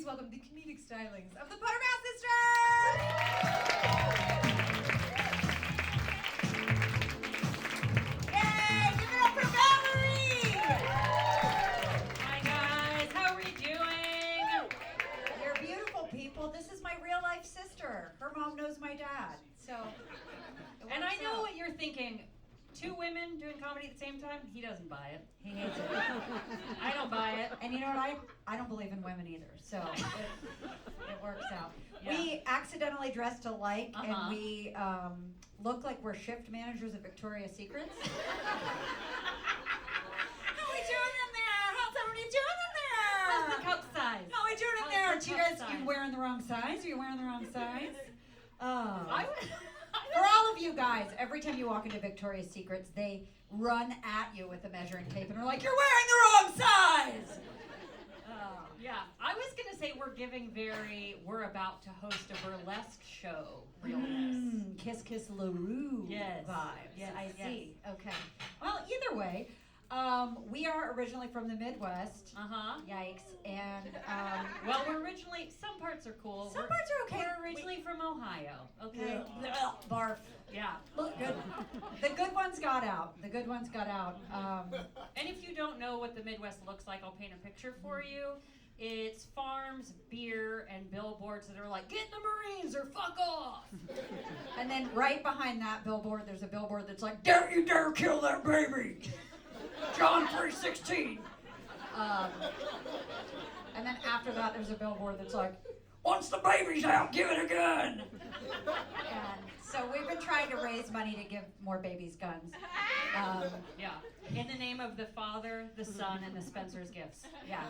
welcome the comedic stylings of the Puterbaugh Sisters! Yay! Give it up for Valerie! Hi guys, how are we doing? You're beautiful people. This is my real life sister. Her mom knows my dad. So, And I know what you're thinking. Two women doing comedy at the same time? He doesn't buy it. he hates it. I don't buy it. And you know what? I don't believe in women either. So it works out. Yeah. We accidentally dressed alike, Uh-huh. and we look like we're shift managers at Victoria's Secrets. How we doing in there? How's everybody doing in How's the there? cup size? How we doing in How's there? the Do you cup guys, size? you wearing the wrong size? Are you wearing the wrong size? Oh. I For all of you guys, every time you walk into Victoria's Secrets, they run at you with a measuring tape and are like, "You're wearing the wrong size!" Yeah, I was going to say we're about to host a burlesque show realness. Kiss Kiss LaRue Yes. vibes. Yes, I yes. see. Okay. Well, either way, we are originally from the Midwest. Uh-huh. Yikes. And, Well, we're originally, some parts are cool. some parts are okay. We're originally from Ohio, okay? Barf. Yeah. Look good. The good ones got out. The good ones got out. And if you don't know what the Midwest looks like, I'll paint a picture for you. It's farms, beer, and billboards that are like, get in the Marines or fuck off. And then right behind that billboard, there's a billboard that's like, "Don't you dare kill that baby!" John 3:16. And then after that, there's a billboard that's like, "Once the baby's out, give it a gun." And so we've been trying to raise money to give more babies guns. Yeah. In the name of the Father, the Son, and the Spencer's gifts. Yeah.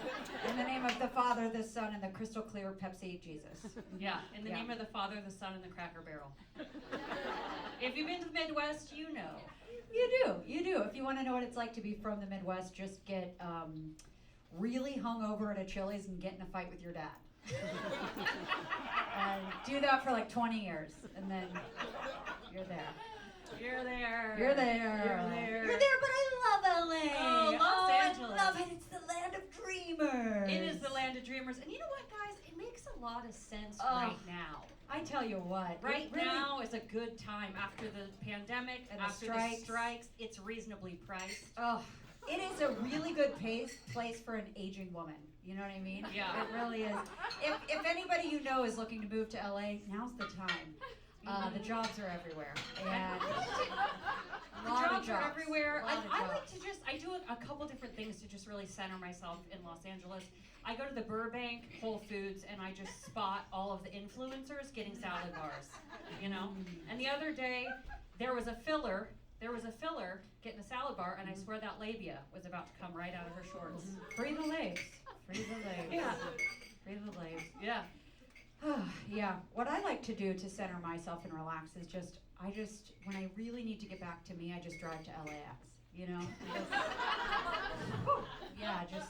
In the name of the Father, the Son, and the crystal clear Pepsi Jesus. Yeah. In the Yeah. name of the Father, the Son, and the Cracker Barrel. If you've been to the Midwest, you know. You do. If you want to know what it's like to be from the Midwest, just get really hungover at a Chili's and get in a fight with your dad. And do that for like 20 years, and then you're there. You're there. You're there. You're there. You're there, but I love LA. Oh, Los Angeles. I love it. It's the land of dreamers. It is the land of dreamers. And you know what, guys? It makes a lot of sense Oh. right now. I tell you what. Right it really- now is a good time after the pandemic, And the after strikes. the strikes. It's reasonably priced. Oh, it is a really good place for an aging woman. You know what I mean? Yeah. It really is. If anybody you know is looking to move to LA, now's the time. The jobs are everywhere. And The jobs are everywhere. Lot of I like jobs. to I do a couple different things to just really center myself in Los Angeles. I go to the Burbank Whole Foods and I just spot all of the influencers getting salad bars, you know? And the other day, there was a filler getting a salad bar, and I swear that labia was about to come right out of her shorts. Free the legs. Free the legs. Yeah. Free the legs. Yeah. Yeah. What I like to do to center myself and relax is when I really need to get back to me, I just drive to LAX. You know? Just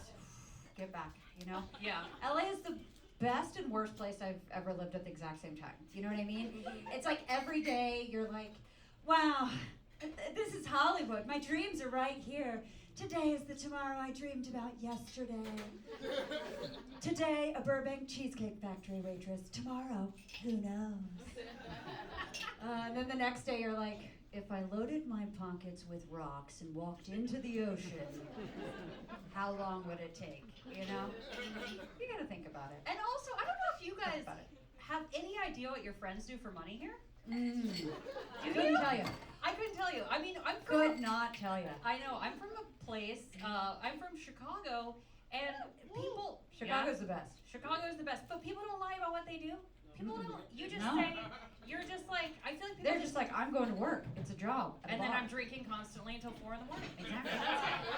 get back, you know? Yeah. LA is the best and worst place I've ever lived at the exact same time. You know what I mean? It's like every day you're like, wow, this is Hollywood. My dreams are right here. Today is the tomorrow I dreamed about yesterday. Today, a Burbank Cheesecake Factory waitress. Tomorrow, who knows? And then the next day you're like, if I loaded my pockets with rocks and walked into the ocean, how long would it take? You know? You gotta think about it. And also, I don't know if you guys Think about it. have any idea what your friends do for money here. Couldn't tell you. I couldn't tell you. I mean, I'm from Could not tell you. I know. I'm from a place. I'm from Chicago, and people. Chicago's the best. Chicago's the best, but people don't lie about what they do. People don't. You just No. say. You're just like. I feel like people. They're just like, I'm going to work. It's a job. at a And then bar. I'm drinking constantly until 4 in the morning. Exactly.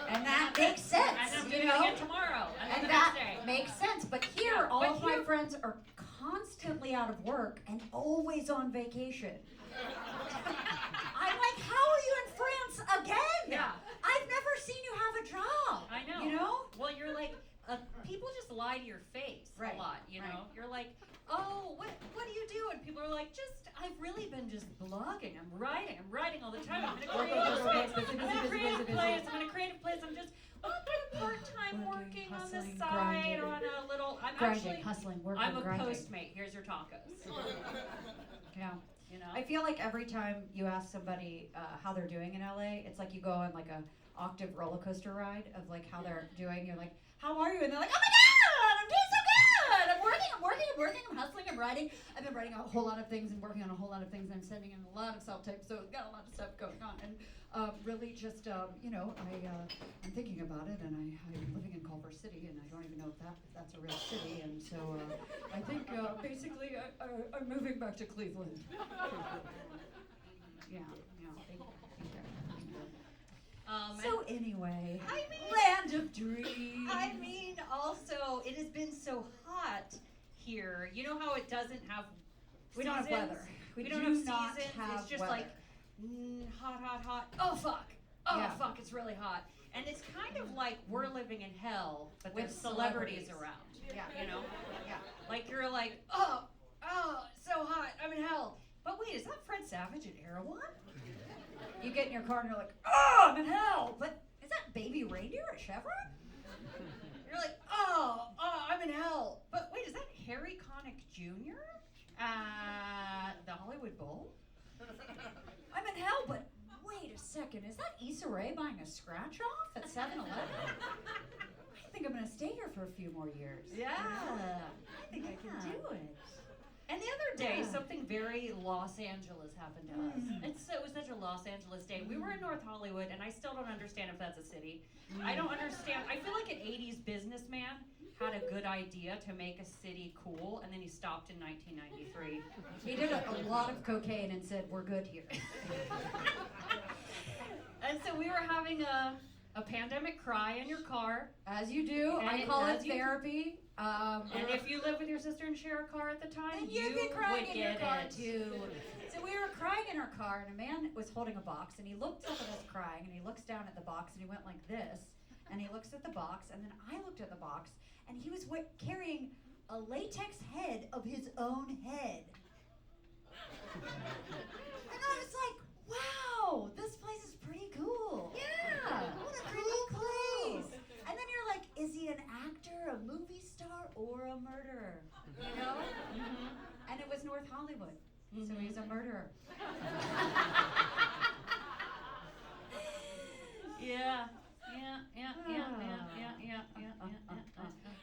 And that makes sense, And I'm you doing know? it tomorrow. And, And then the that next day. makes sense. But here, Yeah, all but of my here- friends are constantly out of work and always on vacation. I'm like, how are you in France again? Yeah. I've never seen you have a job. I know. You know? Well, you're like. People just lie to your face Right, a lot, you know? right. You're like, oh, what do you do? And people are like, I've really been just blogging. I'm writing all the time. I'm in a creative space. I'm in a creative place. I'm in a creative place. I'm just Part-time working on the hustling, side grinding. on a little. I'm Grinding, actually. hustling, working, I'm a grinding. Postmate. Here's your tacos. Yeah. You know. I feel like every time you ask somebody how they're doing in LA, it's like you go on like a octave roller coaster ride of like how they're doing. You're like, how are you? And they're like, oh my God, I'm doing so good. I'm hustling, I'm writing. I've been writing a whole lot of things and working on a whole lot of things. I'm sending in a lot of self-tape, so it's got a lot of stuff going on. And really just, I'm thinking about it, and I'm living in Culver City, and I don't even know if that's a real city. And so I think basically I'm moving back to Cleveland. Yeah. Thank you. So anyway, land of dreams. I mean, also, it has been so hot here. You know how it doesn't have We don't have seasons? weather. We We don't do have not seasons. have It's just weather. like hot. Oh fuck. Yeah. It's really hot. And it's kind of like we're living in hell, but With there's celebrities celebrities. around. Yeah. You know? Yeah. Like you're like, oh, it's so hot. I'm in hell. But wait, is that Fred Savage at Erewhon? You get in your car and you're like, oh, I'm in hell. But is that Baby Reindeer at Chevron? You're like, oh, I'm in hell. But wait, is that Harry Connick Jr. at the Hollywood Bowl? I'm in hell, but wait a second. Is that Issa Rae buying a scratch off at 7-Eleven? I think I'm going to stay here for a few more years. Yeah. I think I can do it. And the other day, Yeah. something very Los Angeles happened to us. It was such a Los Angeles day. We were in North Hollywood, and I still don't understand if that's a city. I don't understand. I feel like an 80s businessman had a good idea to make a city cool, and then he stopped in 1993. He did a lot of cocaine and said, we're good here. And so we were having a pandemic cry in your car. As you do. And I it call does it you- therapy. And if you live with your sister and share a car at the time, then you you'd be crying would in your get car it. too. So we were crying in our car, and a man was holding a box, and he looked up at us crying, and he looks down at the box, and he went like this, and he looks at the box, and then I looked at the box, and he was carrying a latex head of his own head. And I was like, wow, this place is pretty cool. Yeah, what a cool place. And then you're like, is he an actor, a movie star, or a murderer? You know? And it was North Hollywood, so he's a murderer. Yeah.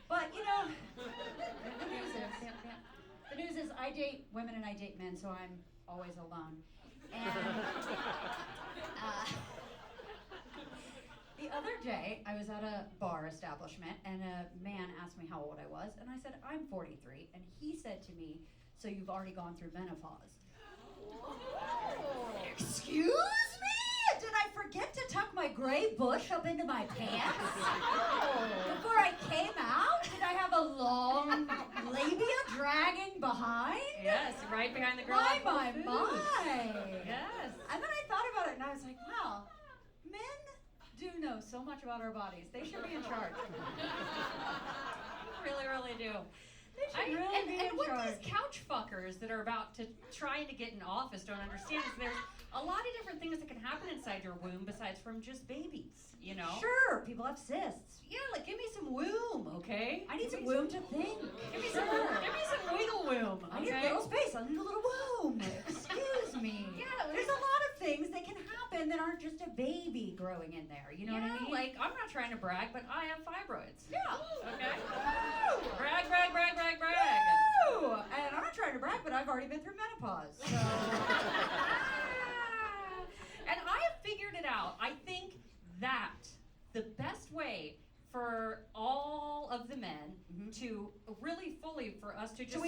But you know, the news is I date women and I date men, so I'm always alone. And the other day, I was at a bar establishment, and a man asked me how old I was, and I said, I'm 43, and he said to me, so you've already gone through menopause. Excuse me? Did I forget to tuck my gray bush up into my pants? Before I came out? Did I have a long labia dragging behind? Yes, right behind the girl. My, at Whole my, Foods. my. Yes. And then I thought about it, and I was like, wow, men do know so much about our bodies. They should be in charge. Really do. They should really be in and what charge. these couch fuckers that are about to trying to get in office don't understand is there's a lot of different things that can happen inside your womb besides from just babies, you know? Sure, people have cysts. Yeah, like give me some womb, okay? I need Give some me womb to think. Give me Sure. some wiggle womb, I need a okay? little space. I need a little womb. Excuse me. Yeah, There's a lot of things that can happen that aren't just a baby growing in there. You know what I mean? Like, I'm not trying to brag, but I have fibroids. yeah. Okay? Woo! Brag. Woo! And I'm not trying to brag, but I've already been through menopause. So. And I have figured it out. I think that the best way for all of the men to really fully, for us to just so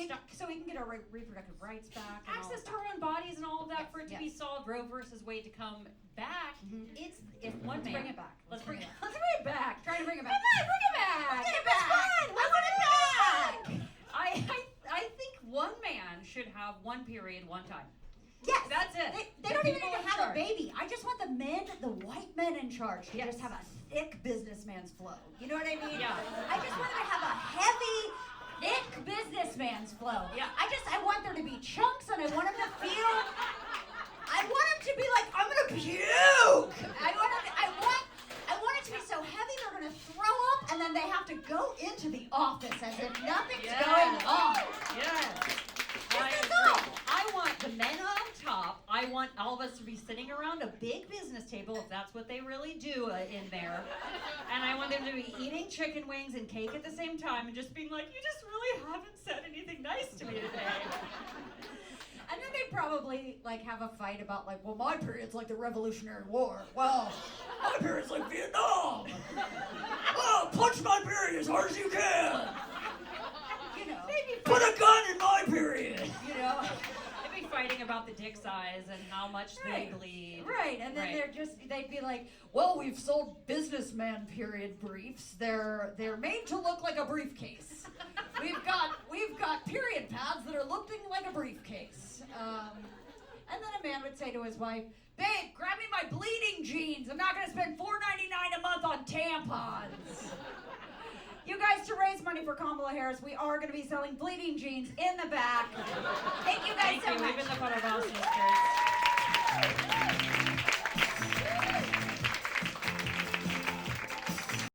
we can get our reproductive rights back. And access to all our own bodies and all of that Yes, for it to yes. be solved, Roe versus Wade to come back. It's if one Let's man. bring it back. Let's bring it back. Trying to bring it back. Come on, bring it back. Bring it It's back. fun. I want it back. I think one man should have one period one time. Yes. That's it. They The don't even people need in to have charge. a baby. I just want the white men in charge to Yes. just have a thick businessman's flow. You know what I mean? Yeah. I just want them to have a heavy, thick businessman's flow. Yeah. I want there to be chunks, and I want them to feel. I want them to be like, I'm gonna puke. I want it to be so heavy they're gonna throw up, and then they have to go into the office as if nothing's Yes. going on. Yes. I This is agree. all. I want the men on top. I want all of us to be sitting around a big business table, if that's what they really do in there. And I want them to be eating chicken wings and cake at the same time and just being like, you just really haven't said anything nice to me today. And then they'd probably like have a fight about like, well, my period's like the Revolutionary War. Well, my period's like Vietnam. Oh, punch my period as hard as you can. You know, put a gun in my period. You know. They'd be fighting about the dick size and how much they bleed. Right, and then Right. they'd be like, well, we've sold businessman period briefs. They're made to look like a briefcase. We've got period pads that are looking like a briefcase. And then a man would say to his wife, babe, grab me my bleeding jeans. I'm not gonna spend $4.99 a month on tampons. You guys, to raise money for Kamala Harris, we are going to be selling bleeding jeans in the back. Thank you guys Thank so you. much. We've been the Puterbaugh Sisters.